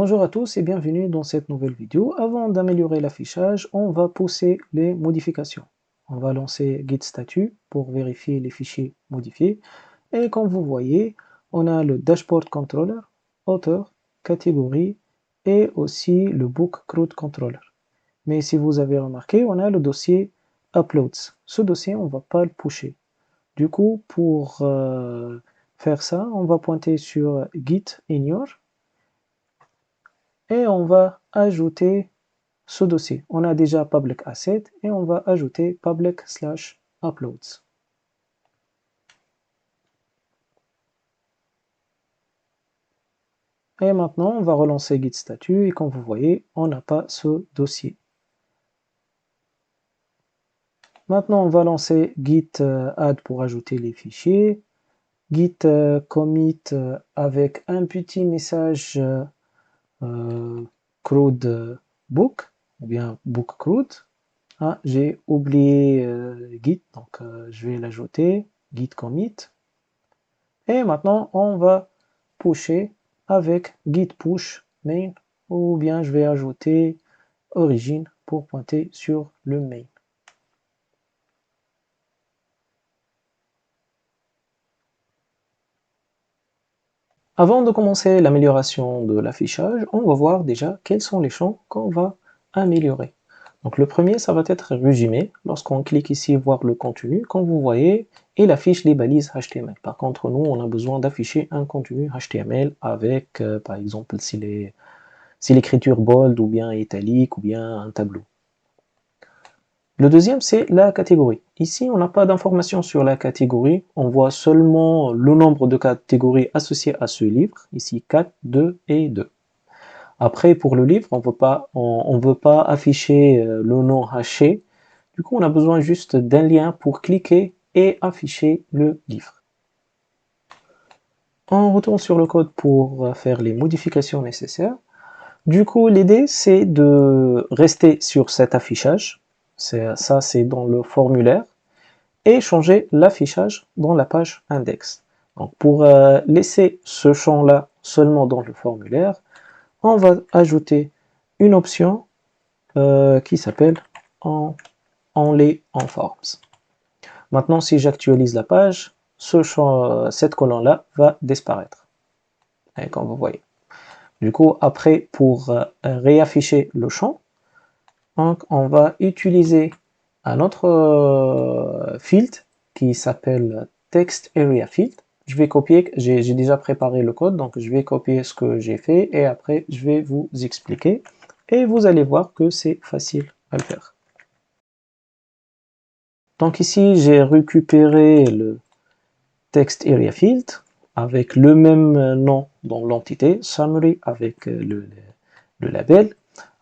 Bonjour à tous et bienvenue dans cette nouvelle vidéo. Avant d'améliorer l'affichage, on va pousser les modifications. On va lancer Git Statut pour vérifier les fichiers modifiés. Et comme vous voyez, on a le Dashboard Controller, Author, Catégorie et aussi le Book CRUD Controller. Mais si vous avez remarqué, on a le dossier Uploads. Ce dossier, on ne va pas le pusher. Du coup, pour faire ça, on va pointer sur Git Ignore et on va ajouter ce dossier. On a déjà public asset et on va ajouter public/uploads. Et maintenant, on va relancer Git Statut et comme vous voyez, on n'a pas ce dossier. Maintenant, on va lancer Git add pour ajouter les fichiers. Git commit avec un petit message CRUD book ou bien book CRUD. Ah, j'ai oublié Git, donc je vais l'ajouter, Git commit. Et maintenant, on va pusher avec Git push main, ou bien je vais ajouter origin pour pointer sur le main. Avant de commencer l'amélioration de l'affichage, on va voir déjà quels sont les champs qu'on va améliorer. Donc le premier, ça va être résumé. Lorsqu'on clique ici voir le contenu, comme vous voyez, il affiche les balises HTML. Par contre, nous, on a besoin d'afficher un contenu HTML avec, par exemple, si l'écriture bold ou bien italique ou bien un tableau. Le deuxième, c'est la catégorie. Ici, on n'a pas d'informations sur la catégorie. On voit seulement le nombre de catégories associées à ce livre. Ici, 4, 2 et 2. Après, pour le livre, on ne veut pas afficher le nom haché. Du coup, on a besoin juste d'un lien pour cliquer et afficher le livre. On retourne sur le code pour faire les modifications nécessaires. Du coup, l'idée, c'est de rester sur cet affichage. Ça, c'est dans le formulaire. Et changer l'affichage dans la page index. Donc, pour laisser ce champ-là seulement dans le formulaire, on va ajouter une option qui s'appelle Only on Forms. Maintenant, si j'actualise la page, cette colonne-là va disparaître. Et comme vous voyez. Du coup, après, pour réafficher le champ, donc, on va utiliser un autre field qui s'appelle Text Area Field. Je vais copier, j'ai déjà préparé le code, donc je vais copier ce que j'ai fait et après je vais vous expliquer. Et vous allez voir que c'est facile à le faire. Donc ici, j'ai récupéré le Text Area Field avec le même nom dans l'entité, Summary avec le label.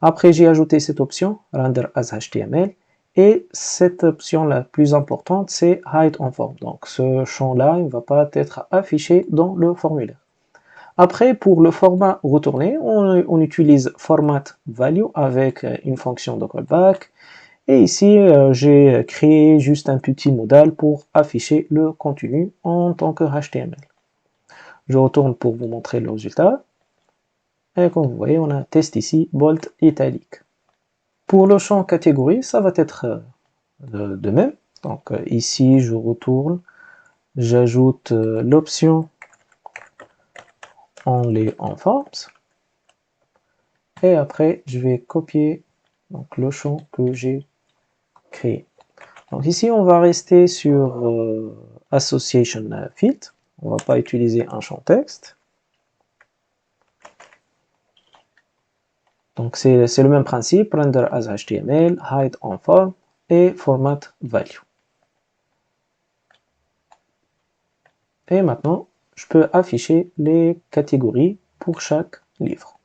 Après, j'ai ajouté cette option, Render as HTML. Et cette option la plus importante, c'est Hide on Form. Donc ce champ-là, il ne va pas être affiché dans le formulaire. Après, pour le format retourné, on utilise Format Value avec une fonction de callback. Et ici, j'ai créé juste un petit modal pour afficher le contenu en tant que HTML. Je retourne pour vous montrer le résultat. Et comme vous voyez, on a un test ici, bold italique. Pour le champ catégorie, ça va être de même. Donc ici, je retourne, j'ajoute l'option Only on Forms. Et après, je vais copier donc, le champ que j'ai créé. Donc ici, on va rester sur Association Field. On ne va pas utiliser un champ texte. Donc c'est le même principe, Render as HTML, Hide on Form et Format Value. Et maintenant, je peux afficher les catégories pour chaque livre.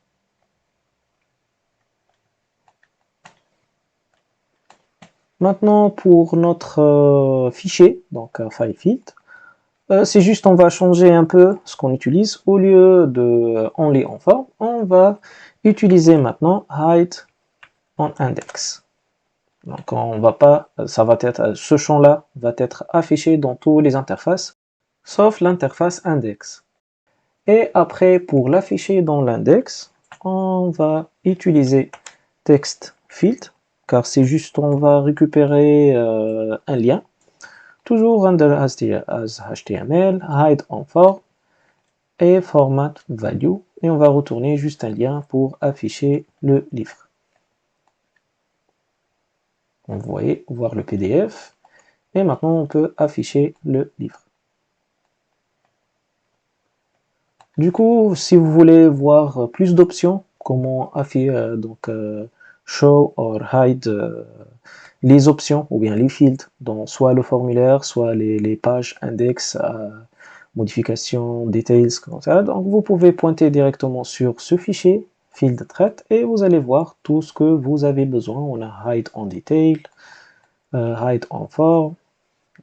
Maintenant, pour notre fichier, donc file field, c'est juste on va changer un peu ce qu'on utilise. Au lieu de only on form, on va utiliser maintenant hide on index. Donc on va pas, ce champ-là va être affiché dans toutes les interfaces, sauf l'interface index. Et après, pour l'afficher dans l'index, on va utiliser text field, car c'est juste on va récupérer un lien, toujours under as HTML, hide en form et format value, et on va retourner juste un lien pour afficher le livre. Vous voyez, voir le PDF, et maintenant on peut afficher le livre. Du coup, si vous voulez voir plus d'options, comment afficher, show or hide les options ou bien les fields dans soit le formulaire, soit les pages index, modifications, details, comme ça. Donc vous pouvez pointer directement sur ce fichier field thread et vous allez voir tout ce que vous avez besoin. On a hide en detail, hide en form,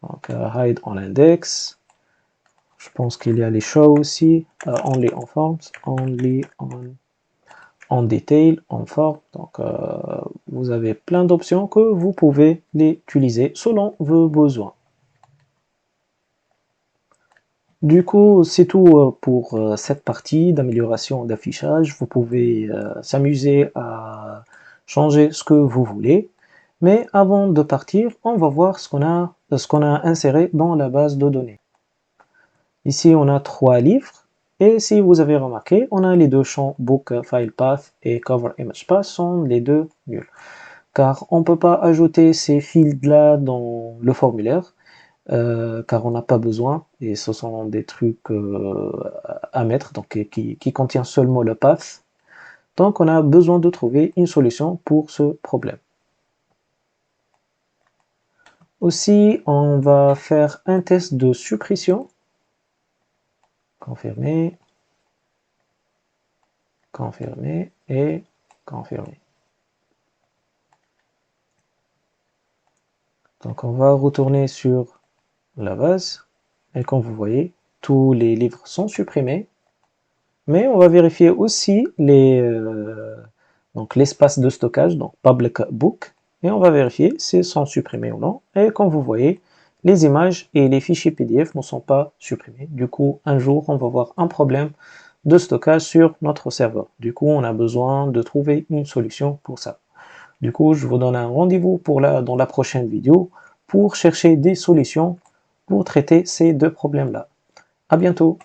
donc hide en index. Je pense qu'il y a les show aussi, only en forms, only en detail, en form. Donc vous avez plein d'options que vous pouvez les utiliser selon vos besoins. Du coup, c'est tout pour cette partie d'amélioration d'affichage. Vous pouvez s'amuser à changer ce que vous voulez. Mais avant de partir, on va voir ce qu'on a inséré dans la base de données. Ici, on a 3 livres. Et si vous avez remarqué, on a les deux champs Book File Path et Cover Image Path sont les deux nuls. Car on ne peut pas ajouter ces fields-là dans le formulaire, car on n'a pas besoin, et ce sont des trucs à mettre, donc qui contient seulement le path. Donc on a besoin de trouver une solution pour ce problème. Aussi, on va faire un test de suppression. Confirmer, confirmer et confirmer. Donc on va retourner sur la base, et comme vous voyez, tous les livres sont supprimés, mais on va vérifier aussi l'espace de stockage, donc public book, et on va vérifier s'ils sont supprimés ou non, et comme vous voyez, les images et les fichiers PDF ne sont pas supprimés. Du coup, un jour, on va avoir un problème de stockage sur notre serveur. Du coup, on a besoin de trouver une solution pour ça. Du coup, je vous donne un rendez-vous dans la prochaine vidéo pour chercher des solutions pour traiter ces deux problèmes-là. À bientôt!